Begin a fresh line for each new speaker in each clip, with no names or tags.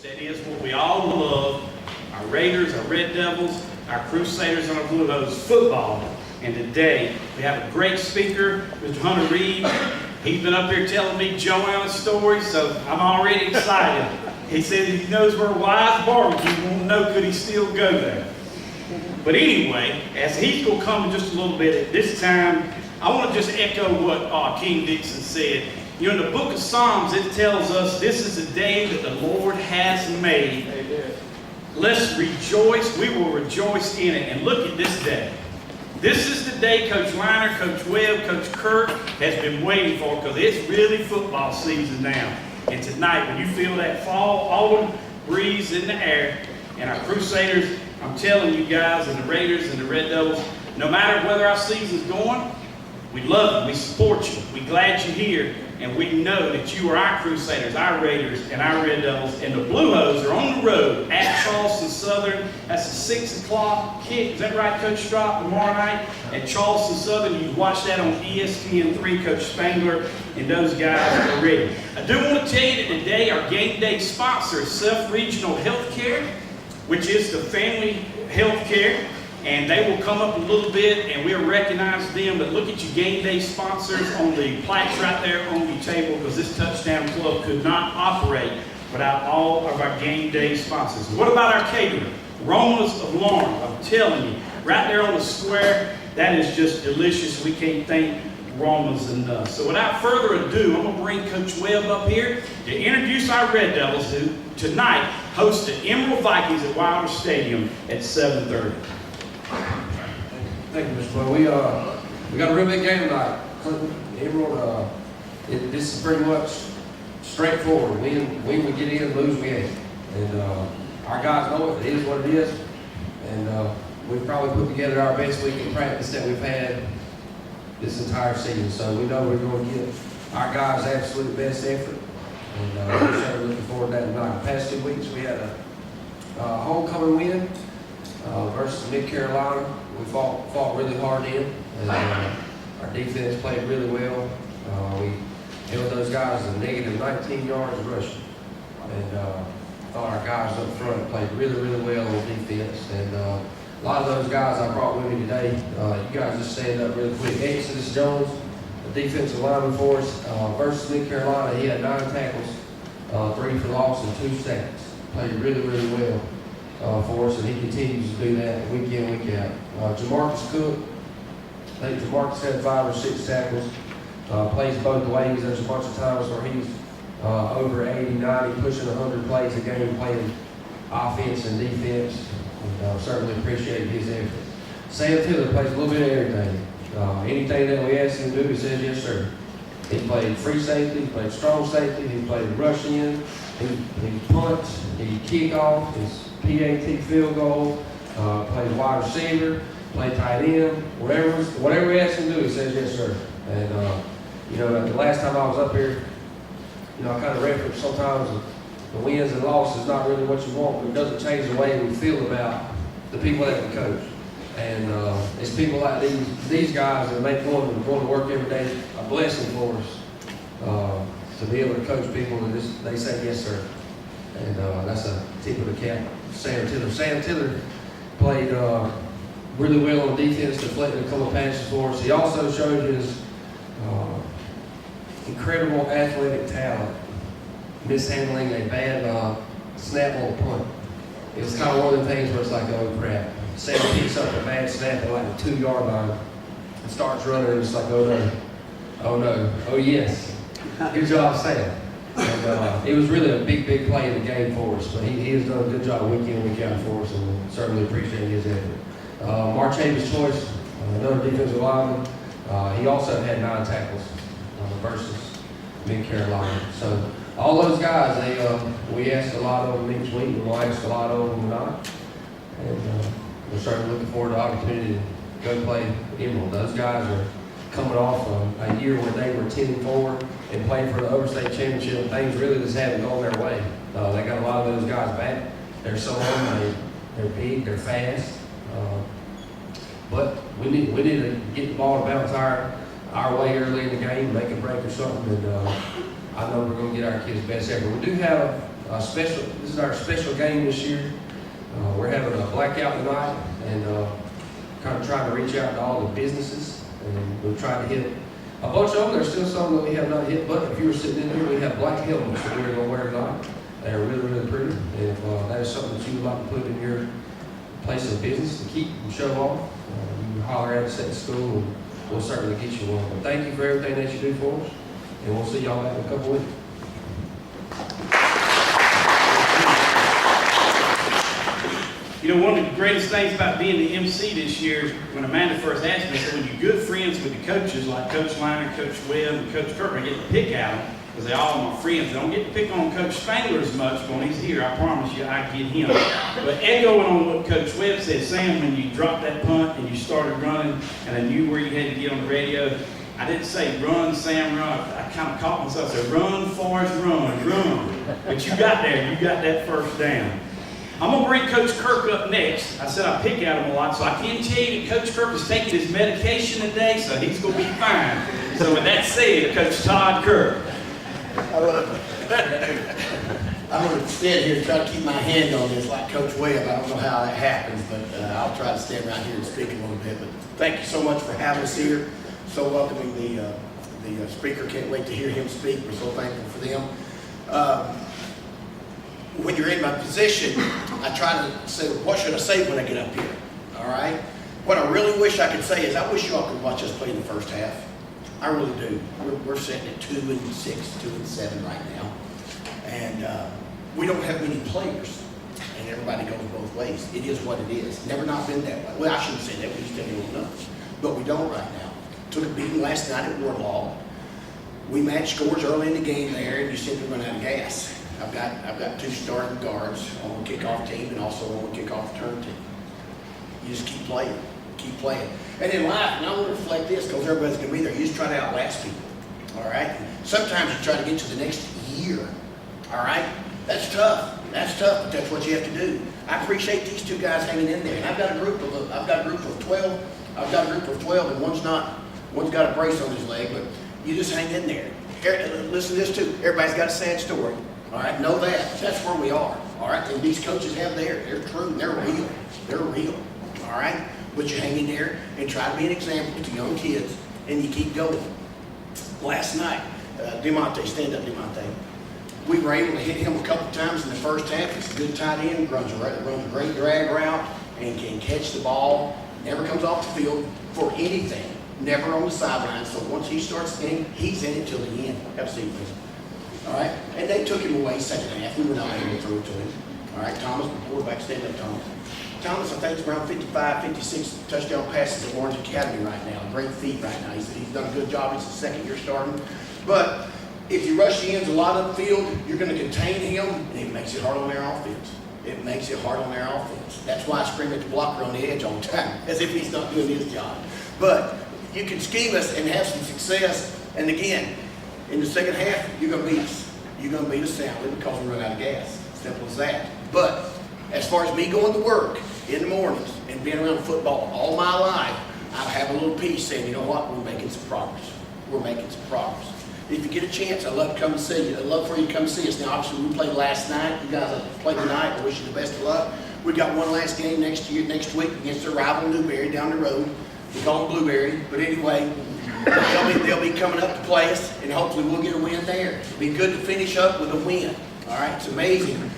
That is what we all love, our Raiders, our Red Devils, our Crusaders, and our Blue Hose football. And today, we have a great speaker, Mr. Hunter Reid. He's been up here telling me Joanna's story, so I'm already excited. He said he knows where Wise Barbecue won't know could he still go there. But anyway, as he's going to come in just a little bit at this time, I want to just echo what King Dixon said. You know, in the book of Psalms, it tells us this is a day that the Lord has made. Amen. Let's rejoice. We will rejoice in it. And look at this day. This is the day Coach Liner, Coach Webb, Coach Kirk has been waiting for, because it's really football season now. And tonight, when you feel that fall, autumn breeze in the air, and our Crusaders, I'm telling you guys, and the Raiders and the Red Devils, no matter whether our season's going, we love you, we support you, we're glad you're here, and we know that you are our Crusaders, our Raiders, and our Red Devils, and the Blue Hose are on the road at Charleston Southern. That's a 6 o'clock kick. Is that right, Coach Strop, tomorrow night at Charleston Southern? You can watch that on ESPN3, Coach Spangler, and those guys are ready. I do want to tell you that today our game day sponsor is Self Regional Healthcare, which is the family health care, and they will come up a little bit and we'll recognize them. But look at your game day sponsors on the plaques right there on your table, because this Touchdown Club could not operate without all of our game day sponsors. What about our caterer? Roma's of Lauren, I'm telling you, right there on the square, that is just delicious. We can't thank Roma's enough. So without further ado, I'm going to bring Coach Webb up here to introduce our Red Devils, who tonight host the Emerald Vikings at Wilder Stadium at 7:30.
Thank you, Mr. Boyle. We got a real big game tonight. Clinton, Emerald, this is pretty much straightforward. Win we get in, lose we ain't. And our guys know it. It is what it is. And we've probably put together our best week of practice that we've had this entire season. So we know we're going to give our guys absolute best effort. And we're certainly looking forward to that tonight. The past 2 weeks we had a homecoming win versus Mid Carolina. We fought really hard in, and our defense played really well. We held those guys to negative 19 yards rushing, and thought our guys up front played really, really well on defense. And a lot of those guys I brought with me today. You guys just stand up really quick. Exodus Jones, the defensive lineman for us, versus Mid Carolina. He had 9 tackles, 3 for loss, and 2 sacks. Played really, really well for us, and he continues to do that week in, week out. Jamarcus Cook, I think Jamarcus had 5 or 6 tackles. Plays both ways. There's a bunch of times where he's over 80, 90, pushing 100 plays a game, playing offense and defense. And certainly appreciate his effort. Sam Tiller plays a little bit of everything. Anything that we ask him to do, he says yes, sir. He played free safety, he played strong safety, he played rush in, he punts, he kick off, his PAT field goal, played wide receiver, played tight end, whatever we ask him to do, he says yes, sir. And you know, the last time I was up here, you know, I kind of referenced sometimes the wins and losses not really what you want, but it doesn't change the way we feel about the people that we coach. And it's people like these guys that make going to work every day a blessing for us, to be able to coach people and they say yes, sir. And that's a tip of the cap. Sam Tiller. Sam Tiller played really well on defense, deflected a couple of passes for us. He also showed his incredible athletic talent, mishandling a bad snap on a punt. It was kind of one of the things where it's like, oh crap. Sam picks up a bad snap at like the 2-yard line and starts running, and it's like, oh no, oh no, oh yes. Good job, Sam. And it was really a big play in the game for us, but he has done a good job week in, week out for us, and we certainly appreciate his effort. Marchavis Choice, another defensive lineman, he also had 9 tackles versus Mid Carolina. So all those guys, we asked a lot of them each week, and we'll ask a lot of them tonight. And we're certainly looking forward to the opportunity to go play Emerald. Those guys are coming off a year where they were 10-4 and played for the Overstate Championship. Things really just haven't gone their way. They got a lot of those guys back. They're so long, they're big, they're fast. But we need to get the ball to bounce our way early in the game, make a break or something. And I know we're going to get our kids' best effort. We do have This is our special game this year. We're having a blackout tonight, and kind of trying to reach out to all the businesses, and we're trying to hit a bunch of them. There's still some that we have not hit, but if you were sitting in here, we have black helmets that we're going to wear tonight. They are really, really pretty. And if that is something that you would like to put in your place of business to keep and show off, you can holler at us at the school, and we'll certainly get you one. But thank you for everything that you do for us, and we'll see y'all back in a couple weeks.
You know, one of the greatest things about being the MC this year is when Amanda first asked me, I said, when you're good friends with the coaches like Coach Liner, Coach Webb, and Coach Kirk, I get to pick at them because they all are my friends. I don't get to pick on Coach Spangler as much, but when he's here, I promise you I get him. But echoing on what Coach Webb said, Sam, when you dropped that punt and you started running and I knew where you had to get on the radio, I didn't say run, Sam, run. I kind of caught myself and said, run, Forrest, run. But you got there. You got that first down. I'm going to bring Coach Kirk up next. I said I pick at him a lot, so I can tell you that Coach Kirk is taking his medication today, so he's going to be fine. So with that said, Coach Todd Kirk.
I love it. I'm going to stand here and try to keep my hand on this like Coach Webb. I don't know how that happens, but I'll try to stand right here and speak a little bit. But thank you so much for having us here. So welcoming the speaker. Can't wait to hear him speak. We're so thankful for them. When you're in my position, I try to say, what should I say when I get up here? All right? What I really wish I could say is I wish y'all could watch us play in the first half. I really do. We're sitting at 2-6, 2-7 right now. And we don't have many players. And everybody goes both ways. It is what it is. Never not been that way. Well, I shouldn't say that. We just didn't know enough. But we don't right now. Took a beating last night at Warlaw. We matched scores early in the game there, and you said we're running out of gas. I've got 2 starting guards on the kickoff team and also on the kickoff return team. You just keep playing. And in life, and I want to reflect this because everybody's going to be there, you just try to outlast people. All right? Sometimes you try to get to the next year. All right? That's tough, but that's what you have to do. I appreciate these 2 guys hanging in there. And I've got a group of 12, and one's got a brace on his leg, but you just hang in there. Listen to this too. Everybody's got a sad story. All right, know that. That's where we are. All right, and these coaches have they're true, they're real. They're real. All right, but you hang in there and try to be an example to young kids, and you keep going. Last night, DeMonte, stand up, DeMonte. We were able to hit him a couple times in the first half. He's a good tight end, runs a great drag route, and can catch the ball. Never comes off the field for anything. Never on the sideline. So once he starts the game, he's in it till the end. Have a seat, please. All right, and they took him away second half. We were not able to throw it to him. All right, Thomas, the quarterback, stand up, Thomas. Thomas, I think, is around 55, 56 touchdown passes at Orange Academy right now. Great feat right now. He's done a good job. He's the second year starting. But if you rush the ends a lot of the field, you're going to contain him, and it makes it hard on their offense. That's why I scream at the blocker on the edge all the time, as if he's not doing his job. But you can scheme us and have some success. And again, in the second half, you're going to beat us. You're going to beat us soundly because we run out of gas. Simple as that. But as far as me going to work in the mornings and being around football all my life, I have a little piece saying, you know what, we're making some progress. If you get a chance, I'd love to come and see you. I'd love for you to come see us. Now, obviously, we played last night. You guys played tonight. I wish you the best of luck. We got one last game next week against their rival Newberry down the road. We call them Blueberry. But anyway, they'll be coming up to play us, and hopefully we'll get a win there. It'll be good to finish up with a win. All right? It's amazing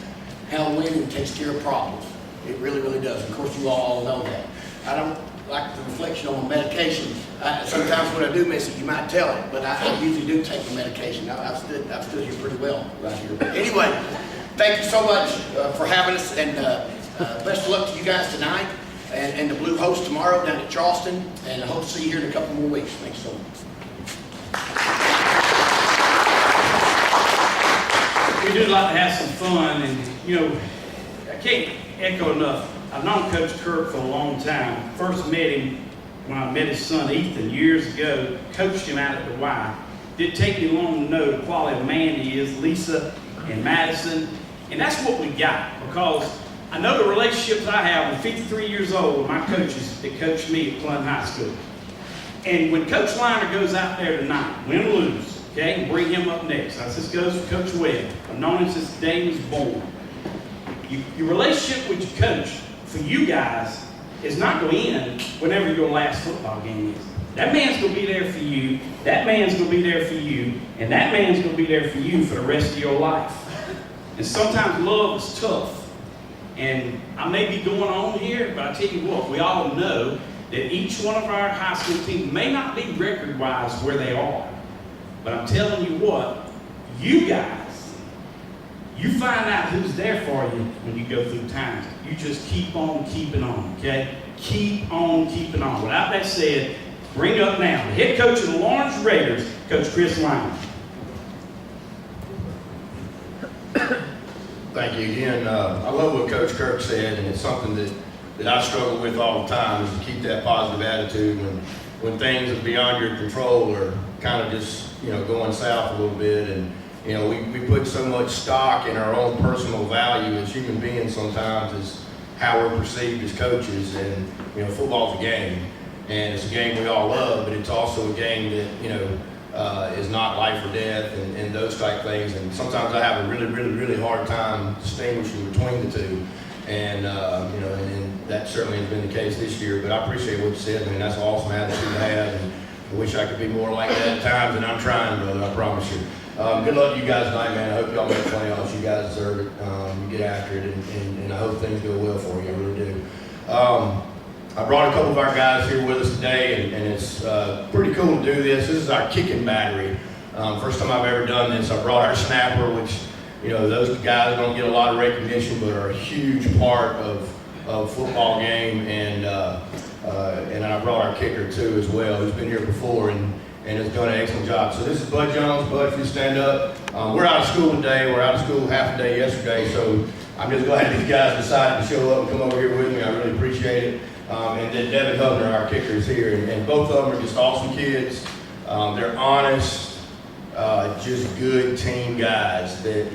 how winning takes care of problems. It really, really does. Of course, you all know that. I don't like the reflection on medication. Sometimes when I do miss it, you might tell it, but I usually do take the medication. I've stood here pretty well right here. But anyway, thank you so much for having us, and best of luck to you guys tonight and the Blue Host tomorrow down at Charleston, and I hope to see you here in a couple more weeks. Thanks so much.
We do like to have some fun, and you know, I can't echo enough. I've known Coach Kirk for a long time. First met him when I met his son Ethan years ago, coached him out at the Y. Didn't take me long to know the quality of man he is, Lisa and Madison. And that's what we got, because I know the relationships I have. I'm 53 years old with my coaches that coached me at Clun High School. And when Coach Liner goes out there tonight, win or lose, Okay, and bring him up next. This goes for Coach Webb. I've known him since the day he was born. Your relationship with your coach, for you guys, is not going to end whenever your last football game is. That man's going to be there for you, that man's going to be there for you, and that man's going to be there for you for the rest of your life. And sometimes love is tough. And I may be going on here, but I tell you what, we all know that each one of our high school teams may not be record-wise where they are. But I'm telling you what, you guys, you find out who's there for you when you go through times. You just keep on keeping on, okay? Keep on keeping on. Without that said, bring up now the head coach of the Lawrence Raiders, Coach Chris Lyman.
Thank you again. I love what Coach Kirk said, and it's something that I struggle with all the time, is to keep that positive attitude when things are beyond your control or kind of just, going south a little bit. And, we put so much stock in our own personal value as human beings sometimes, as how we're perceived as coaches. And, football's a game, and it's a game we all love, but it's also a game that, is not life or death and those type things. And sometimes I have a really, really, really hard time distinguishing between the two. And, and that certainly has been the case this year. But I appreciate what you said. I mean, that's an awesome attitude to have. And I wish I could be more like that at times, and I'm trying, brother, I promise you. Good luck to you guys tonight, man. I hope y'all make the playoffs. You guys deserve it. You get after it, and I hope things go well for you. I really do. I brought a couple of our guys here with us today, and it's pretty cool to do this. This is our kicking battery. First time I've ever done this. I brought our snapper, which, those guys don't get a lot of recognition, but are a huge part of football game. And I brought our kicker too as well, who's been here before and has done an excellent job. So this is Bud Jones. Bud, if you stand up. We're out of school today. We're out of school half a day yesterday, so I'm just glad these guys decided to show up and come over here with me. I really appreciate it. And then Devin Hubner, our kicker, is here. And both of them are just awesome kids. They're honest, just good team guys that,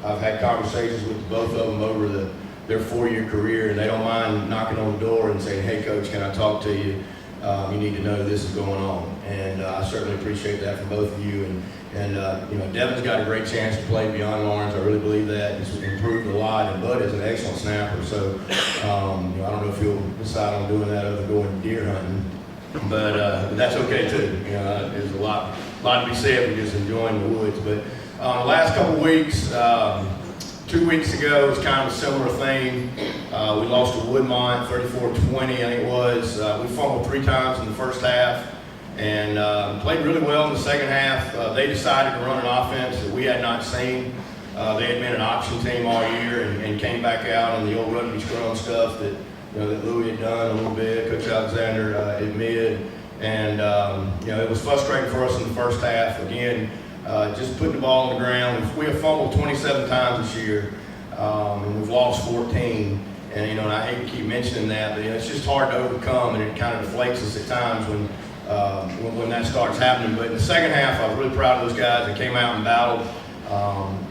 I've had conversations with both of them over their 4-year career, and they don't mind knocking on the door and saying, hey, Coach, can I talk to you? You need to know this is going on. And I certainly appreciate that from both of you. And Devin's got a great chance to play beyond Lawrence. I really believe that. He's improved a lot, and Bud is an excellent snapper. So, I don't know if he'll decide on doing that other than going deer hunting, but that's okay too. There's a lot to be said for just enjoying the woods. But the last couple of weeks, 2 weeks ago, it was kind of a similar thing. We lost to Woodmont, 34-20, I think it was. We fumbled 3 times in the first half and played really well in the second half. They decided to run an offense that we had not seen. They had been an option team all year and came back out on the old rugby scrum stuff that that Louis had done a little bit, Coach Alexander at mid. And it was frustrating for us in the first half. Again, just putting the ball on the ground. We have fumbled 27 times this year, and we've lost 14. And and I hate to keep mentioning that, but it's just hard to overcome, and it kind of deflates us at times when that starts happening. But in the second half, I was really proud of those guys that came out and battled.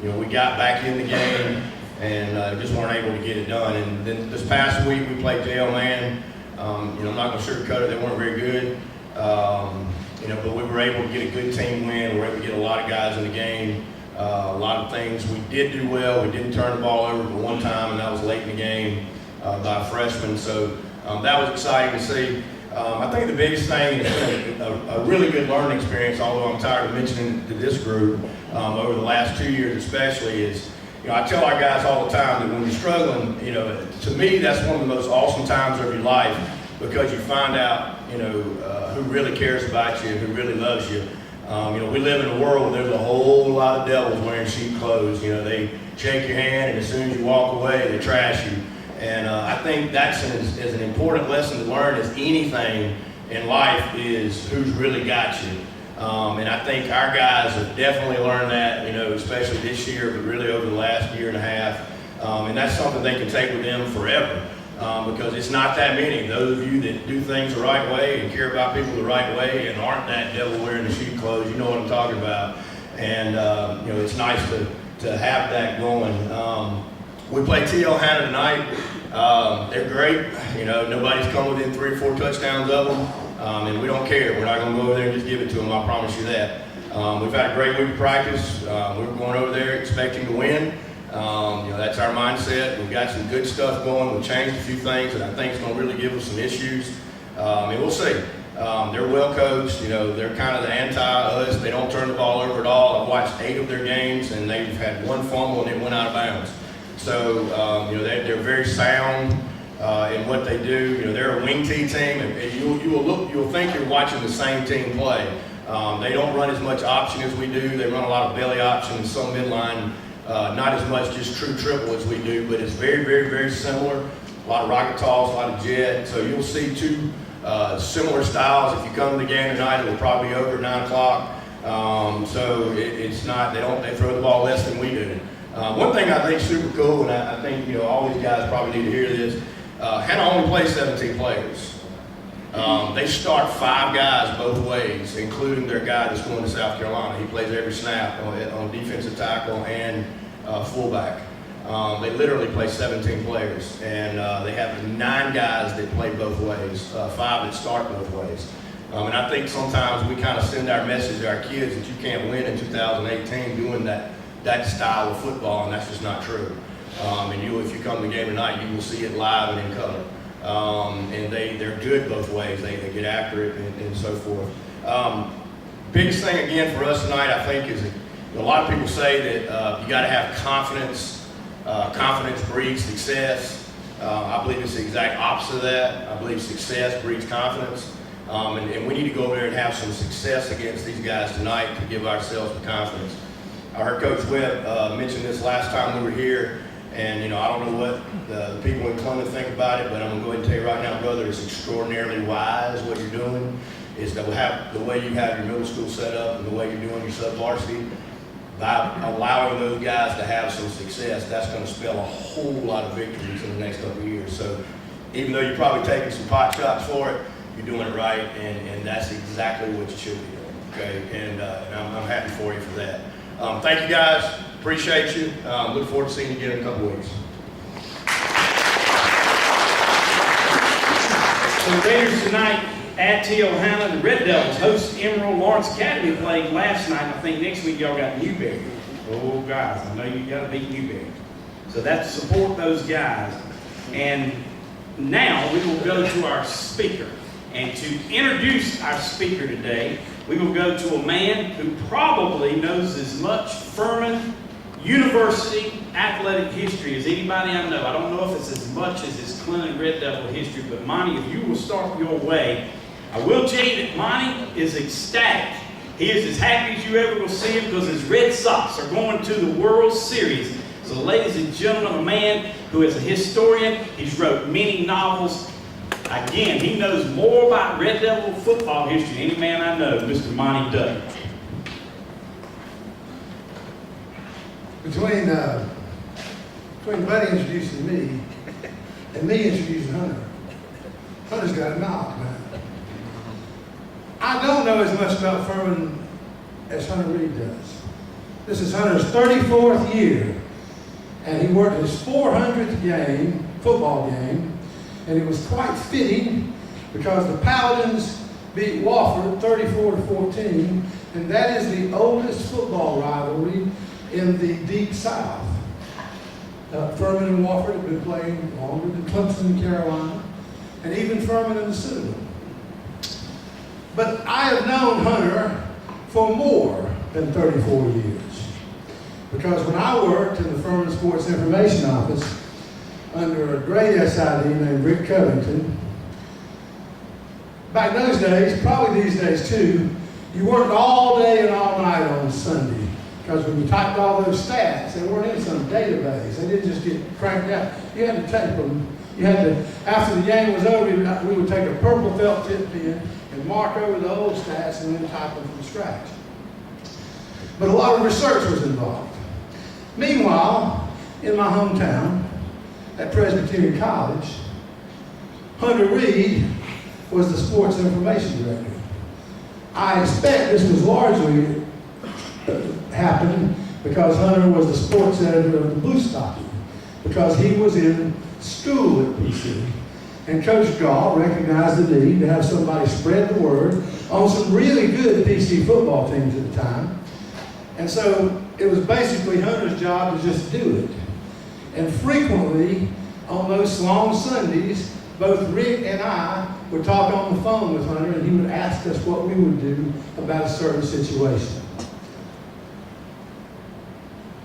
We got back in the game and just weren't able to get it done. And then this past week, we played JL Man. I'm not going to sugarcoat it; they weren't very good. But we were able to get a good team win. We were able to get a lot of guys in the game. A lot of things we did do well. We didn't turn the ball over but one time, and that was late in the game by a freshman. So that was exciting to see. I think the biggest thing is a really good learning experience, although I'm tired of mentioning it to this group over the last 2 years especially, is I tell our guys all the time that when you're struggling, to me that's one of the most awesome times of your life, because you find out who really cares about you, who really loves you. We live in a world where there's a whole lot of devils wearing sheep clothes. They shake your hand, and as soon as you walk away, they trash you. And I think that's as an important lesson to learn as anything in life, is who's really got you. And I think our guys have definitely learned that, especially this year, but really over the last year and a half. And that's something they can take with them forever. Because it's not that many. Those of you that do things the right way and care about people the right way and aren't that devil wearing the sheep clothes, you know what I'm talking about. And it's nice to have that going. We play T.L. Hanna tonight. They're great. Nobody's come within 3 or 4 touchdowns of them. And we don't care. We're not going to go over there and just give it to them, I promise you that. We've had a great week of practice. We're going over there expecting to win. That's our mindset. We've got some good stuff going. We've changed a few things that I think is going to really give us some issues. And we'll see. They're well coached. They're kind of the anti-us. They don't turn the ball over at all. I've watched 8 of their games, and they've had 1 fumble and it went out of bounds. So, they're very sound in what they do. They're a wing T team, and you'll think you're watching the same team play. They don't run as much option as we do. They run a lot of belly option and some midline. Not as much just true triple as we do, but it's very, very, very similar. A lot of rocket toss, a lot of jet. So you'll see 2 similar styles. If you come to the game tonight, it will probably be over at 9 o'clock. So it's not, they throw the ball less than we do. One thing I think is super cool, and I think all these guys probably need to hear this, Hannah only plays 17 players. They start 5 guys both ways, including their guy that's going to South Carolina. He plays every snap on defensive tackle and fullback. They literally play 17 players, and they have 9 guys that play both ways, 5 that start both ways. And I think sometimes we kind of send our message to our kids that you can't win in 2018 doing that style of football, and that's just not true. And if you come to the game tonight, you will see it live and in color. And they're good both ways. They get after it and so forth. Biggest thing again for us tonight, I think, is a lot of people say that you got to have confidence. Confidence breeds success. I believe it's the exact opposite of that. I believe success breeds confidence. And we need to go over there and have some success against these guys tonight to give ourselves the confidence. I heard Coach Webb mention this last time we were here, and I don't know what the people in Columbia think about it, but I'm going to go ahead and tell you right now, brother, it's extraordinarily wise what you're doing. Is to have the way you have your middle school set up and the way you're doing your sub-varsity. By allowing those guys to have some success, that's going to spell a whole lot of victories in the next couple of years. So even though you're probably taking some pot shots for it, you're doing it right, and that's exactly what you should be doing, okay? And I'm happy for you for that. Thank you, guys. Appreciate you. Look forward to seeing you again in a couple of weeks.
So the Raiders tonight at T.O. Hannah. The Red Devils host Emerald. Lawrence Academy played last night. I think next week y'all got Newberry. Oh, guys, I know you got to beat Newberry. So that's to support those guys. And now we will go to our speaker. And to introduce our speaker today, we will go to a man who probably knows as much Furman University athletic history as anybody I know. I don't know if it's as much as his Clinton Red Devil history, but Monty, if you will start your way, I will tell you that Monty is ecstatic. He is as happy as you ever will see him because his Red Sox are going to the World Series. So ladies and gentlemen, a man who is a historian, he's wrote many novels. Again, he knows more about Red Devil football history than any man I know, Mr. Monty Dudley.
Between Buddy introducing me and me introducing Hunter, Hunter's got a knock, man. I don't know as much about Furman as Hunter Reid does. This is Hunter's 34th year, and he worked his 400th football game, and it was quite fitting because the Paladins beat Wofford 34-14, and that is the oldest football rivalry in the Deep South. Furman and Wofford have been playing longer than Clemson and Carolina, and even Furman and the Citadel. But I have known Hunter for more than 34 years. Because when I worked in the Furman Sports Information Office under a great SID named Rick Covington, back in those days, probably these days too, you worked all day and all night on Sunday. Because when you typed all those stats, they weren't in some database. They didn't just get cranked out. You had to tape them. You had to, after the game was over, we would take a purple felt tip pen and mark over the old stats and then type them from scratch. But a lot of research was involved. Meanwhile, in my hometown, at Presbyterian College, Hunter Reid was the sports information director. I expect this was largely happened because Hunter was the sports editor of the Blue Stocking, because he was in school at PC, And Coach Gall recognized the need to have somebody spread the word on some really good PC football teams at the time. And so it was basically Hunter's job to just do it. And frequently, on those long Sundays, both Rick and I would talk on the phone with Hunter, and he would ask us what we would do about a certain situation.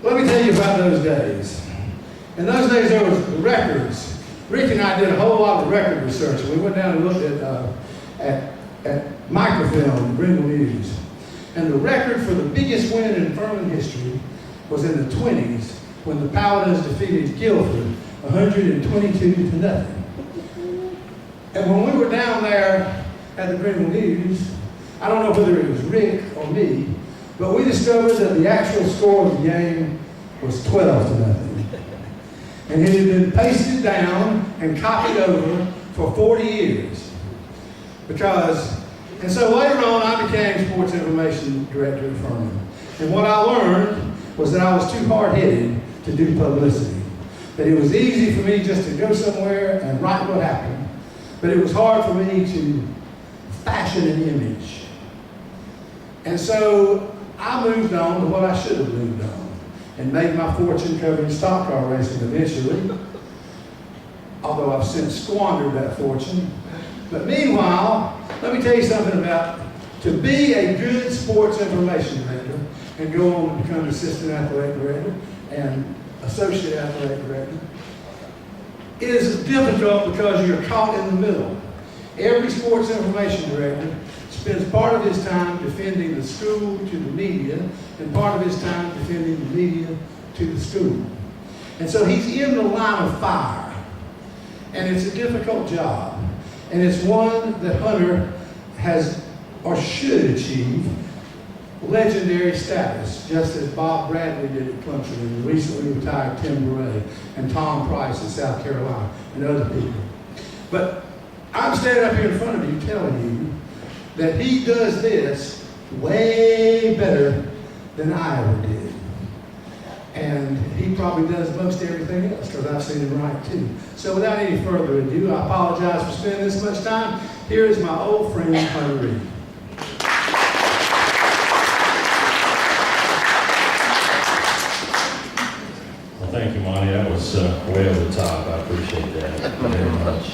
Let me tell you about those days. In those days, there was records. Rick and I did a whole lot of record research. We went down and looked at microfilm, Greenville News. And the record for the biggest win in Furman history was in the 20s when the Paladins defeated Guilford 122-0. And when we were down there at the Greenville News, I don't know whether it was Rick or me, but we discovered that the actual score of the game was 12-0. And it had been pasted down and copied over for 40 years. And so later on, I became sports information director at Furman. And what I learned was that I was too hard-headed to do publicity. That it was easy for me just to go somewhere and write what happened, but it was hard for me to fashion an image. And so I moved on to what I should have moved on, and made my fortune covering stock car racing eventually, although I've since squandered that fortune. But meanwhile, let me tell you something about to be a good sports information director and go on to become assistant athletic director and associate athletic director. It is difficult because you're caught in the middle. Every sports information director spends part of his time defending the school to the media and part of his time defending the media to the school. And so he's in the line of fire. And it's a difficult job. And it's one that Hunter has or should achieve legendary status, just as Bob Bradley did at Clemson and recently retired Tim Bray and Tom Price in South Carolina and other people. But I'm standing up here in front of you telling you that he does this way better than I ever did. And he probably does most everything else because I've seen him write too. So without any further ado, I apologize for spending this much time. Here is my old friend, Hunter Reid.
Well, thank you, Monty. That was way over the top. I appreciate that very much.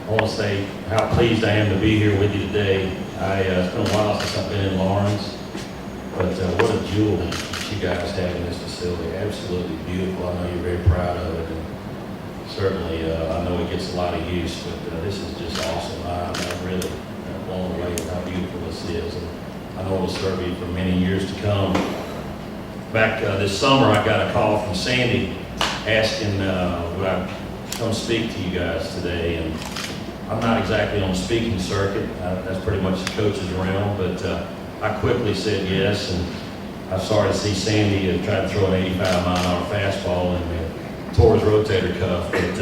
I want to say how pleased I am to be here with you today. It's been a while since I've been in Lawrence, but what a jewel that you guys have in this facility. Absolutely beautiful. I know you're very proud of it, and certainly I know it gets a lot of use, but this is just awesome. I'm really blown away with how beautiful this is, and I know it'll serve you for many years to come. Back this summer, I got a call from Sandy asking would I come speak to you guys today, and I'm not exactly on the speaking circuit. That's pretty much the coach's realm, but I quickly said yes, and I started to see Sandy try to throw an 85-mile-an-hour fastball and tore his rotator cuff. But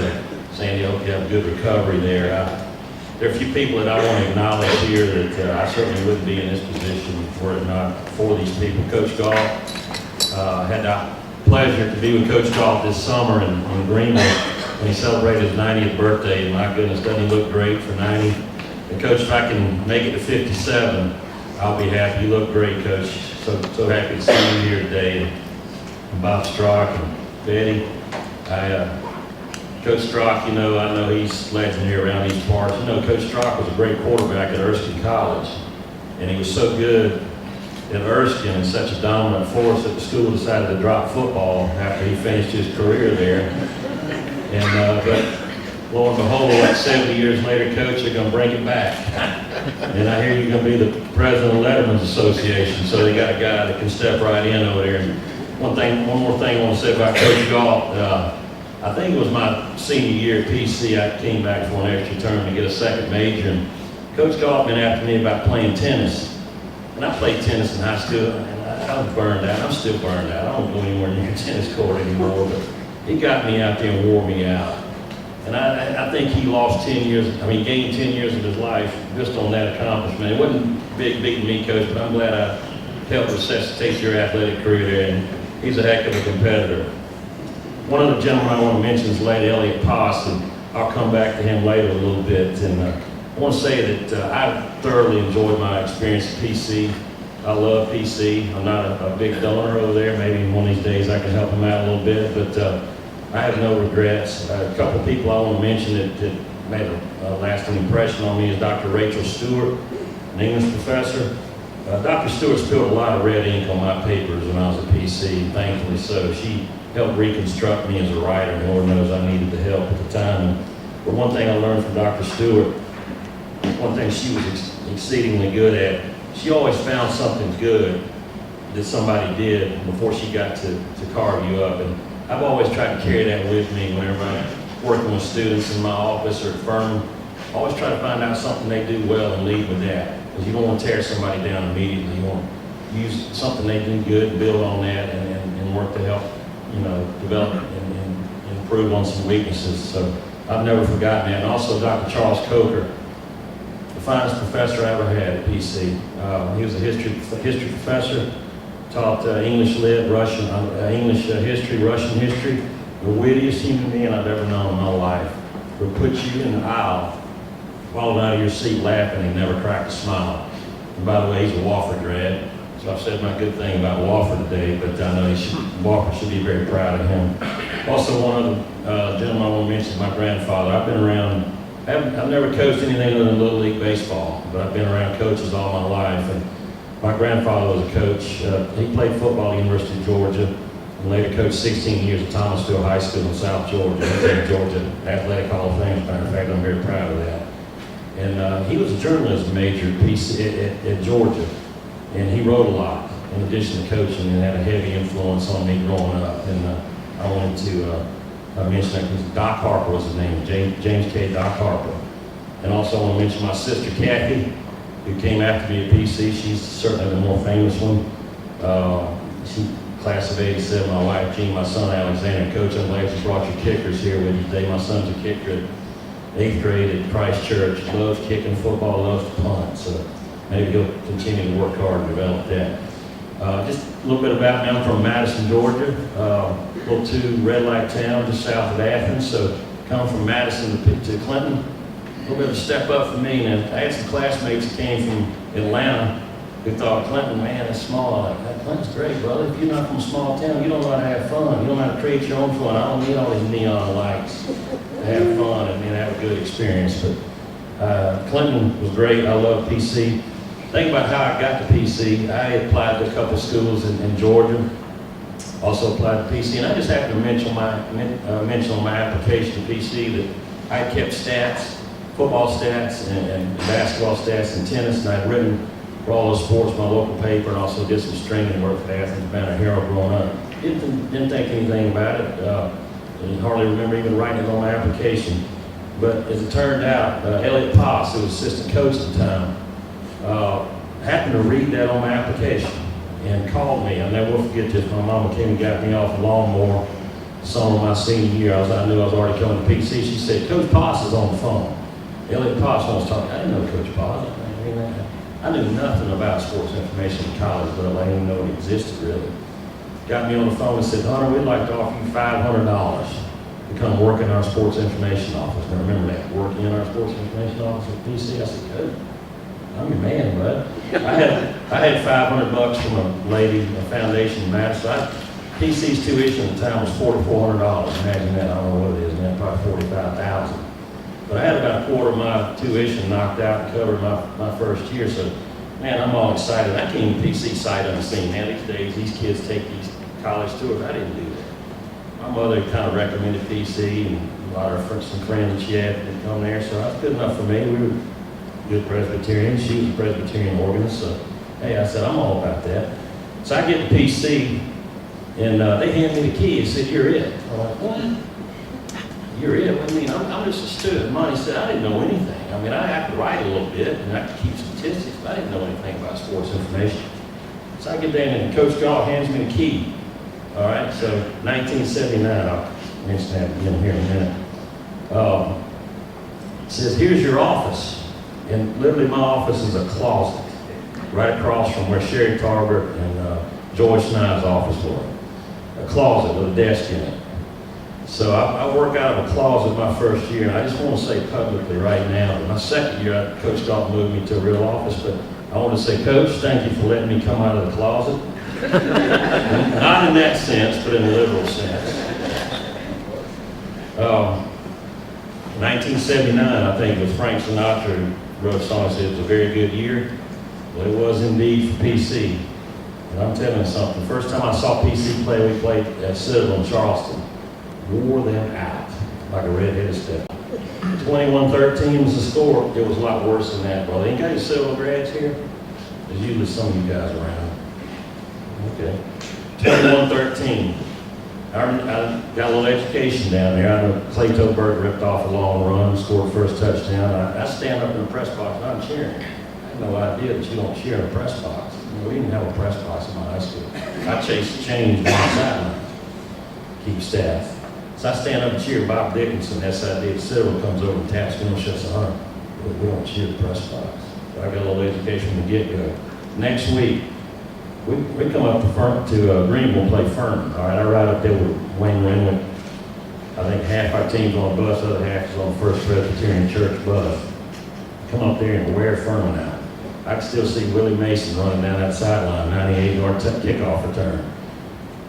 Sandy, I hope you have a good recovery there. There are a few people that I want to acknowledge here that I certainly wouldn't be in this position were it not for these people. Coach Gall, had the pleasure to be with Coach Gall this summer in Greenville when he celebrated his 90th birthday. And my goodness, doesn't he look great for 90? And Coach, if I can make it to 57, I'll be happy. You look great, Coach. So happy to see you here today. And Bob Strock and Betty. Coach Strock, I know he's legendary around these parts. Coach Strock was a great quarterback at Erskine College, and he was so good at Erskine and such a dominant force that the school decided to drop football after he finished his career there. And but lo and behold, like 70 years later, Coach, they're going to bring it back. And I hear you're going to be the president of Letterman's Association, so they got a guy that can step right in over there. And one more thing I want to say about Coach Gall. I think it was my senior year at PC. I came back for an extra term to get a second major. And Coach Gall had been after me about playing tennis. And I played tennis in high school, and I was burned out. I'm still burned out. I don't go anywhere near a tennis court anymore. But he got me out there and wore me out. And I think he lost 10 years, gained 10 years of his life just on that accomplishment. It wasn't big beating me, Coach, but I'm glad I helped resuscitate your athletic career there. And he's a heck of a competitor. One other gentleman I want to mention is Lady Elliot Poss. And I'll come back to him later a little bit. And I want to say that I thoroughly enjoyed my experience at PC. I love PC. I'm not a big donor over there. Maybe one of these days I can help him out a little bit, but I have no regrets. A couple people I want to mention that made a lasting impression on me is Dr. Rachel Stewart, an English professor. Dr. Stewart spilled a lot of red ink on my papers when I was at PC, thankfully so. She helped reconstruct me as a writer, and Lord knows I needed the help at the time. But one thing I learned from Dr. Stewart, one thing she was exceedingly good at, she always found something good that somebody did before she got to carve you up. And I've always tried to carry that with me whenever I'm working with students in my office or at Furman. I always try to find out something they do well and lead with that. Because you don't want to tear somebody down immediately. You want to use something they do good and build on that and work to help, develop and improve on some weaknesses. So I've never forgotten that. And also Dr. Charles Coker, the finest professor I ever had at PC. He was a history professor, taught English Lit, Russian, English history, Russian history. The wittiest human being I've ever known in my life. Would put you in the aisle, falling out of your seat laughing, and never cracked a smile. And by the way, he's a Wofford grad, so I've said my good thing about Wofford today, but I know Wofford should be very proud of him. Also, one other gentleman I want to mention is my grandfather. I've been around, I've never coached anything other than Little League baseball, but I've been around coaches all my life. And my grandfather was a coach. He played football at the University of Georgia, and later coached 16 years at Thomasville High School in South Georgia. He's in Georgia Athletic Hall of Fame, as a matter of fact. I'm very proud of that. And he was a journalism major at Georgia, and he wrote a lot in addition to coaching, and had a heavy influence on me growing up. And I wanted to mention that because Doc Harper was his name, James K. Doc Harper. And also I want to mention my sister Kathy, who came after me at PC. She's certainly the more famous one. She class of 87, my wife Jean, my son Alexander. Coach, I'm glad you brought your kickers here with you today. My son's a kicker at 8th grade at Christ Church. Loves kicking football, loves to punt. So maybe he'll continue to work hard and develop that. Just a little bit about me. I'm from Madison, Georgia, a little too red light town just south of Athens. So come from Madison to Clinton, a little bit of a step up for me. And I had some classmates that came from Atlanta who thought, Clinton, man, it's small. Like, Clinton's great, brother. If you're not from a small town, you don't know how to have fun. You don't know how to create your own fun. I don't need all these neon lights to have fun and have a good experience. But Clinton was great. I love PC. Think about how I got to PC. I applied to a couple schools in Georgia. Also applied to PC. And I just happened to mention on my application to PC that I kept stats, football stats and basketball stats and tennis. And I'd written for all those sports, my local paper, and also did some stringing work for the Athens Banner Herald growing up. Didn't think anything about it. I hardly remember even writing it on my application. But as it turned out, Elliot Poss, who was assistant coach at the time, happened to read that on my application and called me. I'll never will forget this. My mama came and got me off a lawnmower summer my senior year. I knew I was already coming to PC. She said, Coach Poss is on the phone. Elliot Poss wants to talk. I didn't know Coach Poss. I knew nothing about sports information in college, but I didn't even know it existed really. Got me on the phone and said, Hunter, we'd like to offer you $500 to come work in our sports information office. And I remember that, working in our sports information office at PC. I said, Coach, I'm your man, bud. I had $500 from a lady, a foundation in Madison. PC's tuition at the time was $4,400. Imagine that. I don't know what it is now, probably $45,000. But I had about a quarter of my tuition knocked out and covered my first year. So, man, I'm all excited. I came to PC sight unseen. Man, these days, these kids take these college tours. I didn't do that. My mother kind of recommended PC, and a lot of some friends that she had that come there. So that's good enough for me. We were good Presbyterians. She was a Presbyterian organist. So, hey, I said, I'm all about that. So I get to PC, and they hand me the key and said, you're it. I'm like, what? You're it? What do you mean? I'm just a student. Monty said, I didn't know anything. I mean, I have to write a little bit, and I could keep statistics, but I didn't know anything about sports information. So I get down, and Coach Gall hands me the key. All right, so 1979, I'll mention that again here in a minute. It says, here's your office. And literally my office is a closet right across from where Sherry Tarbert and Joyce Snide's office were. A closet with a desk in it. So I work out of a closet my first year, and I just want to say publicly right now, that my second year, Coach Dalton moved me to a real office, but I want to say, Coach, thank you for letting me come out of the closet. Not in that sense, but in a literal sense. 1979, I think, was Frank Sinatra who wrote a song that said it was a very good year. Well, it was indeed for PC. And I'm telling you something, the first time I saw PC play, we played at Citadel in Charleston. Wore them out like a redheaded step. 21-13 was the score. It was a lot worse than that, brother. Ain't got any Citadel grads here? There's usually some of you guys around. Okay. 21-13. I got a little education down there. I know Clay Toberg ripped off a long run, scored first touchdown. I stand up in the press box and I'm cheering. I had no idea that you don't cheer in a press box. We didn't have a press box in my high school. I chased the chains down the sideline, keep staff. So I stand up and cheer. Bob Dickinson, SID, Cyril comes over and taps me and shuts the Hunter. We don't cheer the press box. So I got a little education from the get-go. Next week, we come up to Greenville and play Furman. All right, I ride up there with Wayne Renwick. I think half our team's on a bus, the other half is on First Presbyterian Church bus. Come up there and wear Furman out. I can still see Willie Mason running down that sideline, 98-yard kickoff return.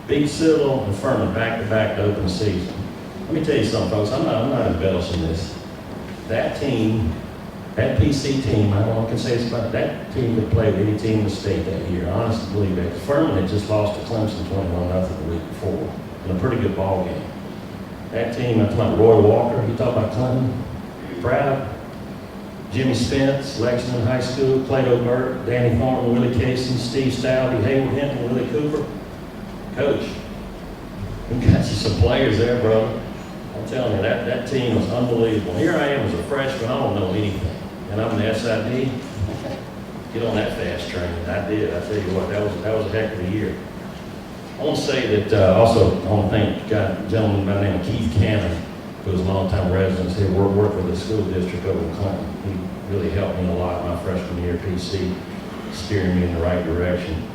Beat Citadel and Furman back-to-back to open the season. Let me tell you something, folks. I'm not embellishing this. That team, that PC team, I don't know what I can say this about that team that played with any team in the state that year. I honestly believe that. Furman had just lost to Clemson 21-0 the week before in a pretty good ball game. That team, I'm talking about Roy Walker, you talk about Clinton, Proud, Jimmy Spence, Lexington High School, Plato Burke, Danny Thornton, Willie Casey, Steve Stouty, Hayward Hinton, Willie Cooper. Coach, we got you some players there, brother. I'm telling you, that team was unbelievable. Here I am as a freshman, I don't know anything. And I'm the SID. Get on that fast train. I did. I tell you what, that was a heck of a year. I want to say that also, I want to thank a gentleman by the name of Keith Cannon, who was a longtime resident here, worked with the school district over in Clinton. He really helped me a lot my freshman year at PC, steering me in the right direction.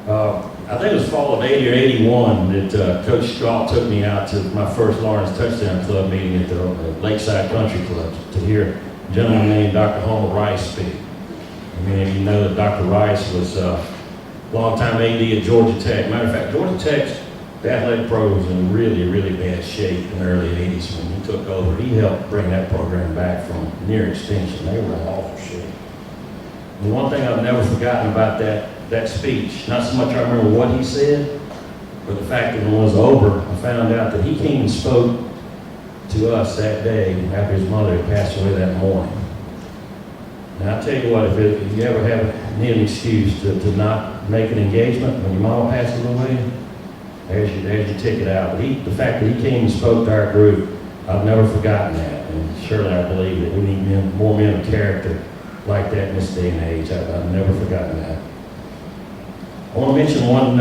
I think it was fall of 80 or 81 that Coach Straw took me out to my first Lawrence Touchdown Club meeting at the Lakeside Country Club to hear a gentleman named Dr. Homer Rice speak. Many of you know that Dr. Rice was a longtime AD at Georgia Tech. Matter of fact, Georgia Tech's athletic program was in really, really bad shape in the early 80s when he took over. He helped bring that program back from near extinction. They were in awful shape. And one thing I've never forgotten about that speech, not so much I remember what he said, but the fact that when it was over, I found out that he came and spoke to us that day after his mother had passed away that morning. And I tell you what, if you ever need an excuse to not make an engagement when your mama passes away, there's your ticket out. But the fact that he came and spoke to our group, I've never forgotten that. And surely I believe that we need more men of character like that in this day and age. I've never forgotten that. I want to mention one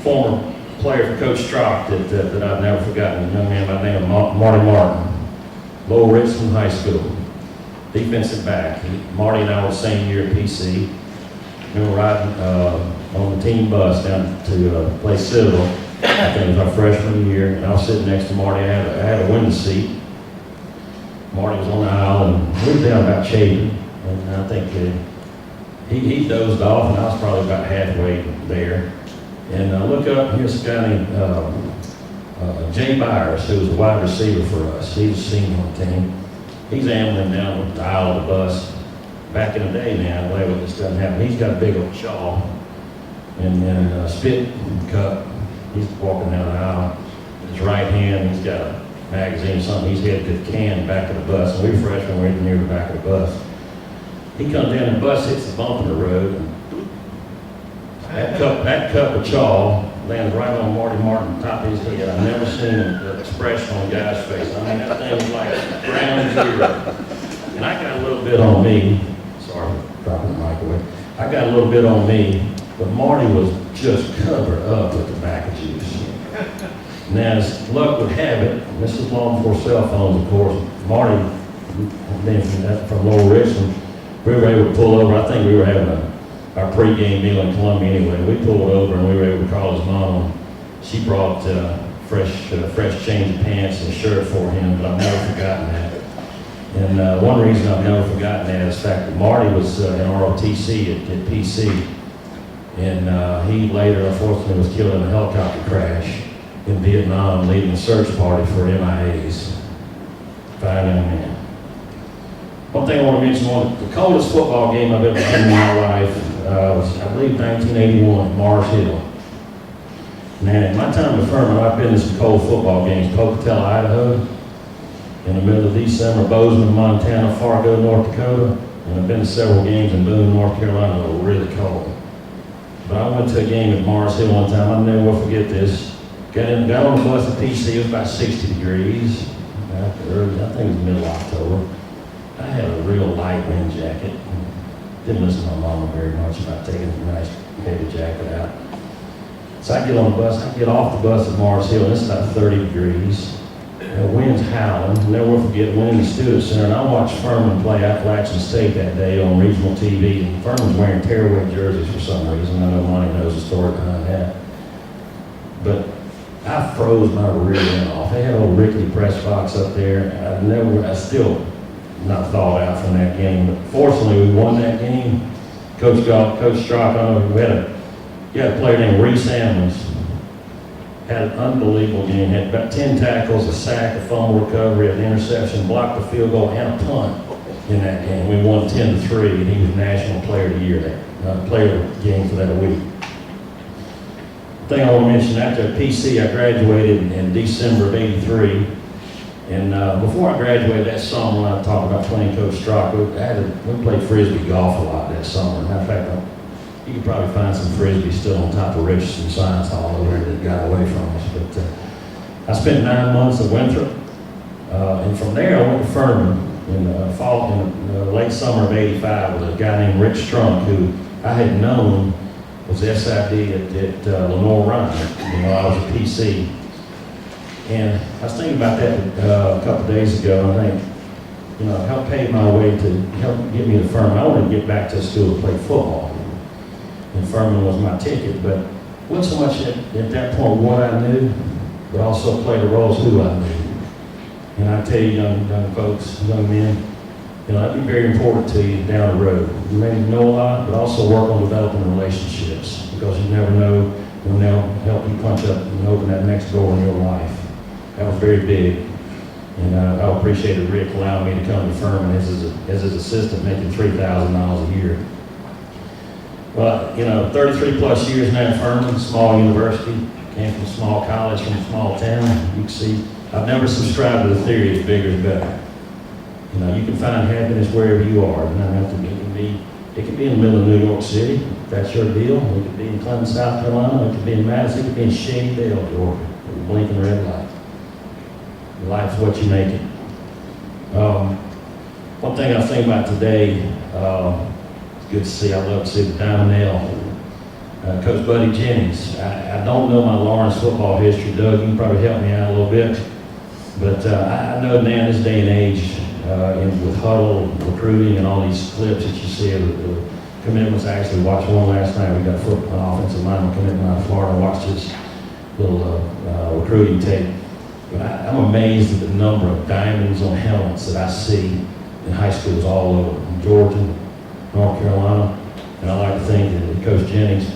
former player for Coach Strock that I've never forgotten, a young man by the name of Marty Martin, Lowell Richland High School, defensive back. Marty and I were the same year at PC. We were riding on the team bus down to play Citadel. I think it was our freshman year, and I was sitting next to Marty. I had a window seat. Marty was on the aisle, and we were down about Chapin, and I think he dozed off, and I was probably about halfway there. And I look up, and here's a guy named Jay Byers, who was a wide receiver for us. He was a senior on the team. He's ambling down the aisle of the bus. Back in the day now, the way this doesn't happen, he's got a big old shawl and then a spit cup. He's walking down the aisle. In his right hand, he's got a magazine or something. He's headed to the can back of the bus. And we were freshmen, we were near the back of the bus. He comes down, the bus hits the bump in the road. And that cup of chaw lands right on Marty Martin, top of his head. I've never seen an expression on a guy's face. I mean, that thing was like ground zero. And I got a little bit on me. Sorry for dropping the microwave. I got a little bit on me, but Marty was just covered up with tobacco juice. Now, as luck would have it, this is long before cell phones, of course. Marty, being from Lower Richland, we were able to pull over. I think we were having our pregame meal in Columbia anyway. We pulled over and we were able to call his mom. She brought fresh change of pants and a shirt for him, but I've never forgotten that. And one reason I've never forgotten that is the fact that Marty was in ROTC at PC, and he later, unfortunately, was killed in a helicopter crash in Vietnam, leading a search party for MIAs. Fine young man. One thing I want to mention, the coldest football game I've ever been in my life was, I believe, 1981, Mars Hill. Man, at my time at Furman, I've been to some cold football games. Pocatello, Idaho, in the middle of December, Bozeman, Montana, Fargo, North Dakota, and I've been to several games in Boone, North Carolina that were really cold. But I went to a game at Mars Hill one time, I'll never will forget this. Got on the bus at PC, it was about 60 degrees. I think it was middle October. I had a real light wind jacket. Didn't listen to my mama very much about taking a nice heavy jacket out. So I get on the bus, I get off the bus at Mars Hill, and it's about 30 degrees. The wind's howling. I'll never will forget, went in the student center, and I watched Furman play Appalachian State that day on regional TV, and Furman's wearing tearaway jerseys for some reason. I know Monty knows the story behind that. But I froze my rear end off. They had old rickety press box up there. I still not thawed out from that game. But fortunately, we won that game. Coach Strock, we had a player named Reese Ammons. Had an unbelievable game. Had about 10 tackles, a sack, a fumble recovery, an interception, blocked a field goal, and a punt in that game. We won 10-3, and he was National Player of the Year, player of the game for that week. Thing I want to mention, after PC, I graduated in December of '83, and before I graduated that summer, when I talked about playing Coach Strock, we played frisbee golf a lot that summer. Matter of fact, you could probably find some frisbee still on top of Richardson Science Hall over there that got away from us. But I spent 9 months at Winthrop, and from there I went to Furman in late summer of '85 with a guy named Rick Strunk, who I had known was SID at Lenore Ryan. I was a PC. And I was thinking about that a couple of days ago, and I think, helped pave my way to help get me to Furman. I wanted to get back to school to play football. And Furman was my ticket, but wasn't so much at that point what I knew, but also played a role as who I knew. And I tell you, young folks, young men, that'd be very important to you down the road. You may know a lot, but also work on developing relationships, because you never know when they'll help you punch up and open that next door in your life. That was very big. And I appreciated Rick allowing me to come to Furman as his assistant, making $3,000 a year. Well, 33 plus years now at Furman, small university, came from a small college, from a small town. You can see, I've never subscribed to the theory it's bigger is better. You can find happiness wherever you are. It can be in the middle of New York City, if that's your deal. It could be in Clinton, South Carolina. It could be in Madison. It could be in Shadydale, Georgia, with a blinking red light. Life's what you make it. One thing I was thinking about today, it's good to see. I love to see the Diamond L. Coach Buddy Jennings. I don't know my Lawrence football history. Doug, you can probably help me out a little bit. But I know now in this day and age, with huddle, recruiting, and all these clips that you see of the commitments. I actually watched one last night. We got an offensive lineman commitment out of Florida. I watched his little recruiting tape. But I'm amazed at the number of diamonds on helmets that I see in high schools all over, in Georgia, North Carolina. And I like to think that Coach Jennings,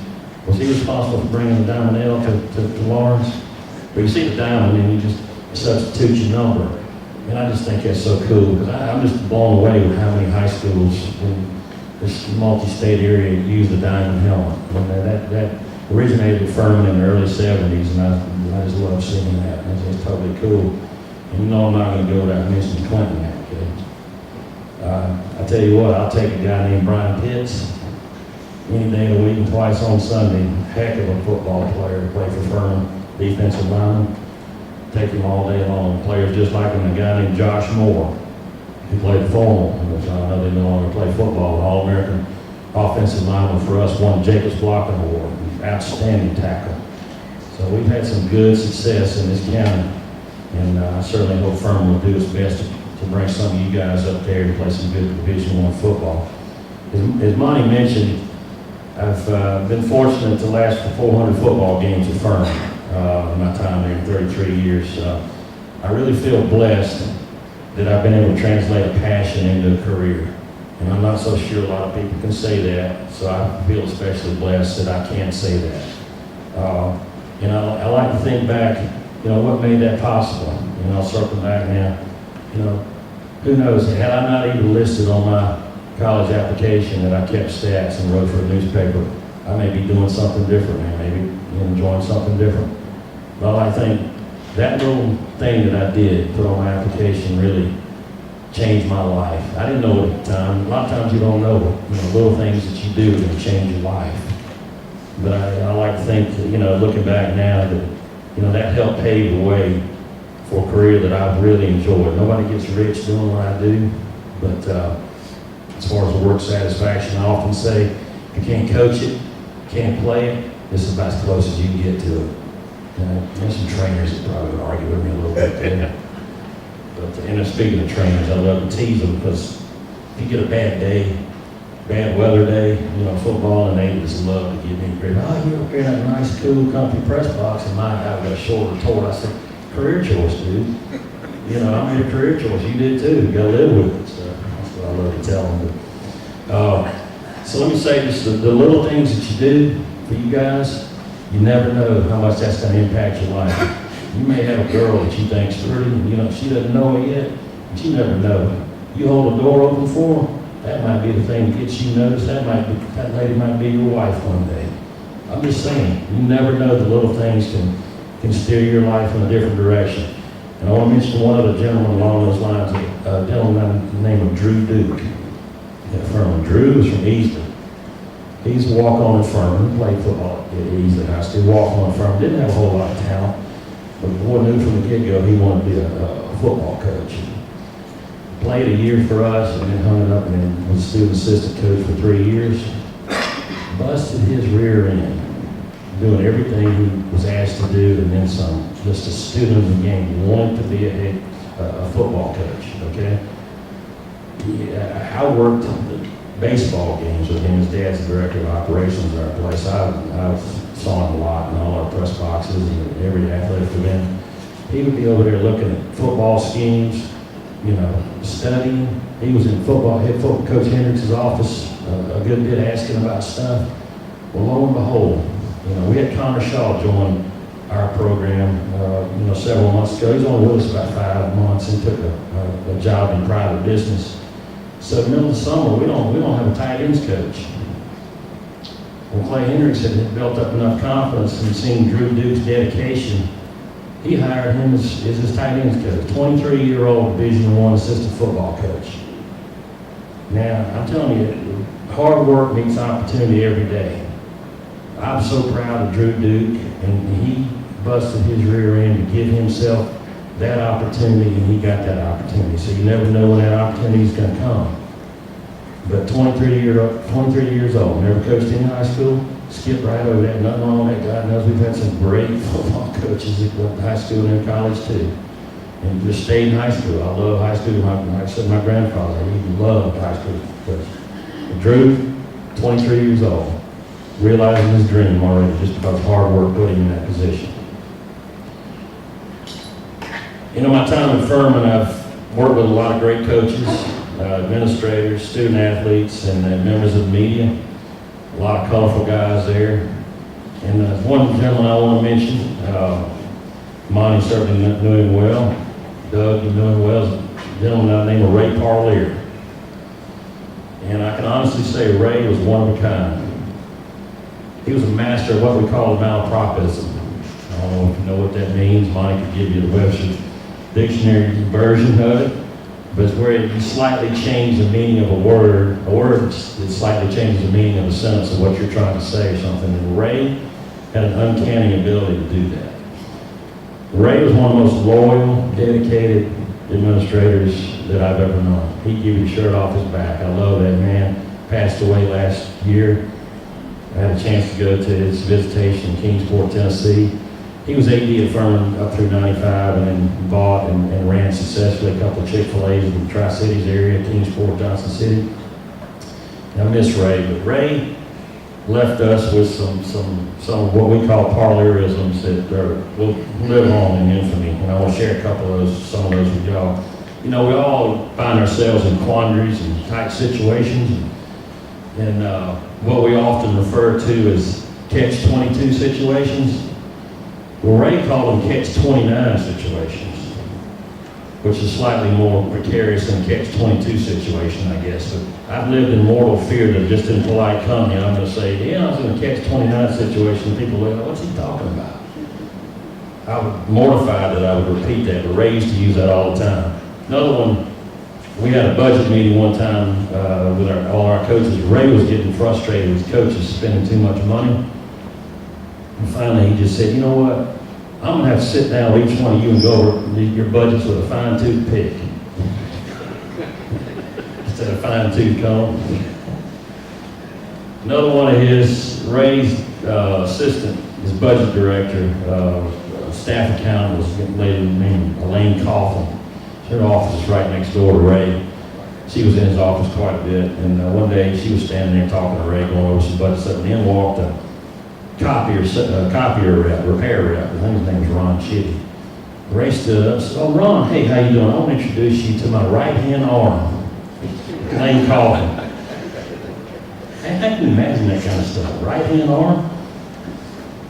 was he responsible for bringing the Diamond L to Lawrence? But you see the diamond and you just substitute your number. And I just think that's so cool, because I'm just blown away with how many high schools in this multi-state area use the diamond helmet. And that originated with Furman in the early 70s, and I just love seeing that. It's totally cool. And I'm not going to go without mentioning Clinton now, okay? I tell you what, I'll take a guy named Brian Pitts any day of the week and twice on Sunday. Heck of a football player to play for Furman, defensive lineman. Take him all day long. Players just like him, a guy named Josh Moore, who played formal, which I know they no longer play football, an All-American offensive lineman for us, won Jacobs Blocking Award, outstanding tackle. So we've had some good success in this county, and I certainly hope Furman will do its best to bring some of you guys up there to play some good Division I football. As Monty mentioned, I've been fortunate to last for 400 football games at Furman. in my time there, 33 years. I really feel blessed that I've been able to translate a passion into a career. And I'm not so sure a lot of people can say that, so I feel especially blessed that I can say that. I like to think back, what made that possible? Circling back now, who knows? Had I not even listed on my college application that I kept stats and wrote for a newspaper, I may be doing something different now, maybe enjoying something different. But I think that little thing that I did, put on my application, really changed my life. I didn't know it at the time. A lot of times you don't know, little things that you do that change your life. But I like to think, looking back now, that that helped pave the way for a career that I've really enjoyed. Nobody gets rich doing what I do, but as far as the work satisfaction, I often say, if you can't coach it, can't play it, this is about as close as you can get to it. There's some trainers that probably would argue with me a little bit there. But speaking of trainers, I love to tease them because if you get a bad day, bad weather day, football, and they just love to give me great. Oh, you're up here in that nice, cool, comfy press box, and my guy got a shoulder tore. I said, career choice, dude. I made a career choice. You did too. You got to live with it. So that's what I love to tell them. But, so let me say this: the little things that you do for you guys, you never know how much that's going to impact your life. You may have a girl that you think's pretty, she doesn't know it yet, but you never know. You hold the door open for her, that might be the thing that gets you noticed. That lady might be your wife one day. I'm just saying, you never know the little things can steer your life in a different direction. And I want to mention one other gentleman along those lines, a gentleman by the name of Drew Duke at Furman. Drew is from Easton. He's a walk-on at Furman, played football at Easton High School, walk-on at Furman, didn't have a whole lot of talent. But the boy knew from the get-go he wanted to be a football coach. Played a year for us and then hung it up and then was a student assistant coach for 3 years. Busted his rear end, doing everything he was asked to do and then some. Just a student of the game, wanted to be a football coach, okay? I worked the baseball games with him. His dad's the director of operations at our place. I saw him a lot in all our press boxes and every athletic event. He would be over there looking at football schemes, studying. He was in football, hit Coach Hendricks' office a good bit asking about stuff. Well, lo and behold, we had Connor Shaw join our program, several months ago. He's only with us about 5 months and took a job in private business. So in the middle of the summer, we don't have a tight ends coach. Well, Clay Hendricks had built up enough confidence and seen Drew Duke's dedication. He hired him as his tight ends coach, 23-year-old Division I assistant football coach. Now, I'm telling you, hard work meets opportunity every day. I'm so proud of Drew Duke, and he busted his rear end to give himself that opportunity, and he got that opportunity. So you never know when that opportunity is going to come. But 23 years old, never coached in high school, skipped right over that. Nothing wrong with that. God knows we've had some great football coaches that went to high school and in college too. And just stayed in high school. I love high school. Like I said, my grandfather, he loved high school coach. But Drew, 23 years old, realizing his dream already just because of hard work put him in that position. My time at Furman, I've worked with a lot of great coaches, administrators, student athletes, and members of the media. A lot of colorful guys there. And one gentleman I want to mention, Monty certainly knew him well. Doug, you knew him well. Is a gentleman by the name of Ray Parlier. And I can honestly say Ray was one of a kind. He was a master of what we call malapropism. I don't know if you know what that means. Monty could give you the Webster Dictionary version of it. But it's where you slightly change the meaning of a word that slightly changes the meaning of a sentence of what you're trying to say or something. And Ray had an uncanny ability to do that. Ray was one of the most loyal, dedicated administrators that I've ever known. He'd give you a shirt off his back. I love that man. Passed away last year. I had a chance to go to his visitation in Kingsport, Tennessee. He was AD at Furman up through 95 and then bought and ran successfully a couple of Chick-fil-A's in the Tri-Cities area, Kingsport, Johnson City. And I miss Ray, but Ray left us with some what we call parleurisms that will live on in infamy. And I want to share some of those with y'all. You know, we all find ourselves in quandaries and tight situations, and what we often refer to as catch-22 situations. Well, Ray called them catch-29 situations, which is slightly more precarious than catch-22 situation, I guess. But I've lived in mortal fear that just in polite company, I'm going to say, yeah, I was in a catch-29 situation. People look, what's he talking about? I was mortified that I would repeat that, but Ray used to use that all the time. Another one, we had a budget meeting one time with all our coaches. Ray was getting frustrated with coaches spending too much money. And finally, he just said, you know what? I'm going to have to sit down with each one of you and go over your budgets with a fine-tooth pick. Instead of fine-tooth comb. Another one of Ray's assistant, his budget director, staff accountant was a lady named Elaine Coughlin. Her office is right next door to Ray. She was in his office quite a bit, and one day she was standing there talking to Ray, going over some budget stuff, and in walked a copier rep, repair rep. I think his name was Ron Chitty. Ray stood up and said, oh, Ron, hey, how you doing? I want to introduce you to my right-hand arm. Elaine Coughlin. Hey, I can imagine that kind of stuff. Right-hand arm?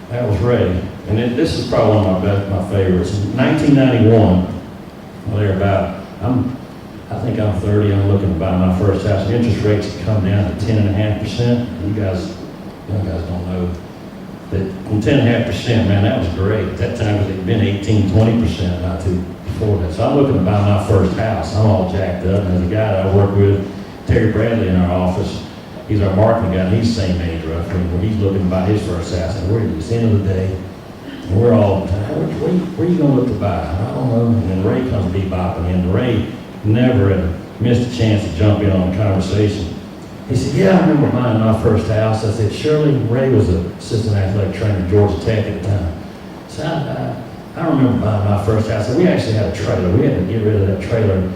That was Ray. And this is probably one of my favorites. In 1991, well, I think I'm 30, I'm looking to buy my first house. Interest rates have come down to 10.5%. You guys don't know that from 10.5%, man, that was great. At that time, it had been 18-20% not too before that. So I'm looking to buy my first house. I'm all jacked up. And there's a guy that I work with, Terry Bradley, in our office. He's our marketing guy, and he's the same age roughly. He's looking to buy his first house, and we're at the end of the day, and we're all, where are you going to look to buy? I don't know. And then Ray comes bebopping in. Ray never had missed a chance to jump in on a conversation. He said, yeah, I remember buying my first house. I said, Shirley, Ray was an assistant athletic trainer at Georgia Tech at the time. So I remember buying my first house. And we actually had a trailer. We had to get rid of that trailer.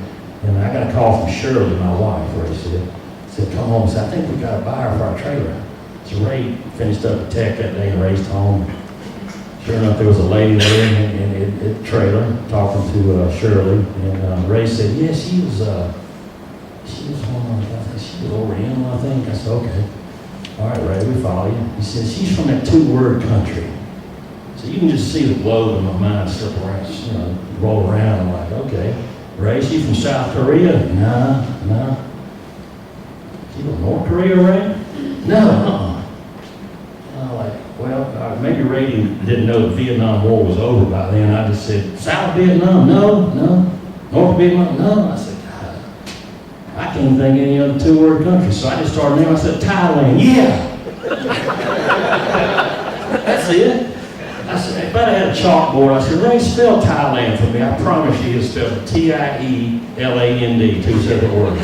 And I got a call from Shirley, my wife, Ray said, come home and said, I think we got a buyer for our trailer. So Ray finished up at Tech that day and raced home. Sure enough, there was a lady there in the trailer talking to Shirley. And Ray said, yeah, she was Oriental, I think. I said, okay. All right, Ray, we follow you. He said, she's from that two-word country. So you can just see the globe in my mind slip around, roll around. I'm like, okay. Ray, she from South Korea? No. She from North Korea, Ray? No, I'm like, well, maybe Ray didn't know the Vietnam War was over by then. I just said, South Vietnam? No. North Vietnam? No. I said, I can't think of any other two-word country. So I just started naming. I said, Thailand. Yeah. That's it. I said, if I had a chalkboard, I said, Ray, spell Thailand for me. I promise you it's spelled T-I-E-L-A-N-D, two separate words.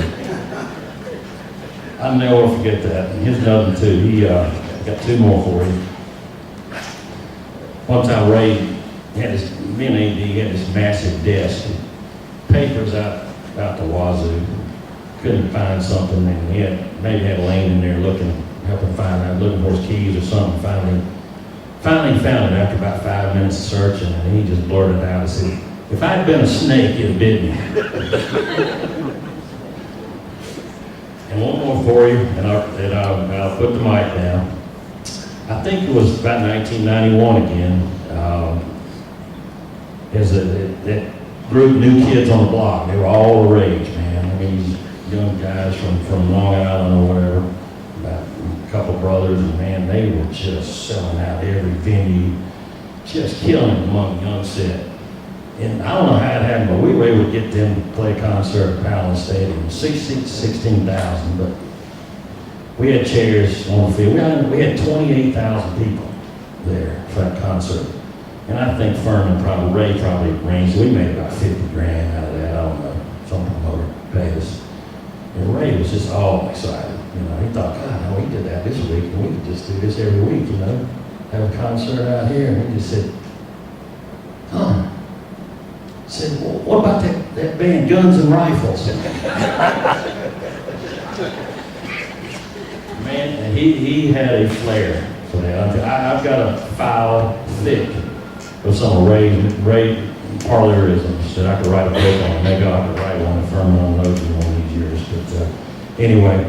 I'll never forget that. And here's another one, too. He got two more for you. One time, Ray had me and AD had this massive desk, papers out the wazoo. Couldn't find something, and he maybe had Lane in there helping find out, looking for his keys or something. Finally found it after about 5 minutes of searching, and he just blurted out and said, if I'd been a snake, it'd have bit me. And one more for you, and I'll put the mic down. I think it was about 1991 again. There's that group, New Kids on the Block. They were all the rage, man. I mean, these young guys from Long Island or whatever, about a couple brothers, and man, they were just selling out every venue, just killing it among the young set. And I don't know how it happened, but we were able to get them to play a concert at Powell Stadium, 16,000, but we had chairs on the field. We had 28,000 people there for that concert. And I think Ray probably arranged, we made about 50 grand out of that. I don't know, some promoter paid us. And Ray was just all excited. He thought, God, no, we did that this week, and we could just do this every week, have a concert out here. And he just said, said, well, what about that band, Guns and Rifles? Man, and he had a flair for that. I've got a file thick of some of Ray parleurisms that I could write a book on. Maybe I'll have to write one if Furman unloads in one of these years. But anyway,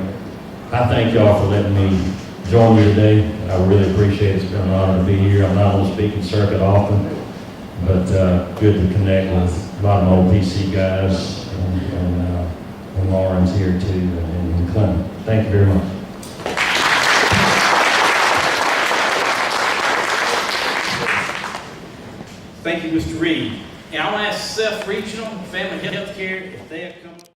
I thank y'all for letting me join you today. I really appreciate it. It's been an honor to be here. I'm not on the speaking circuit often, but good to connect with a lot of my old PC guys and Lauren's here too, and Clement. Thank you very much.
Thank you, Mr. Reid. And I'll ask Self Regional Family Health Care if they have come up.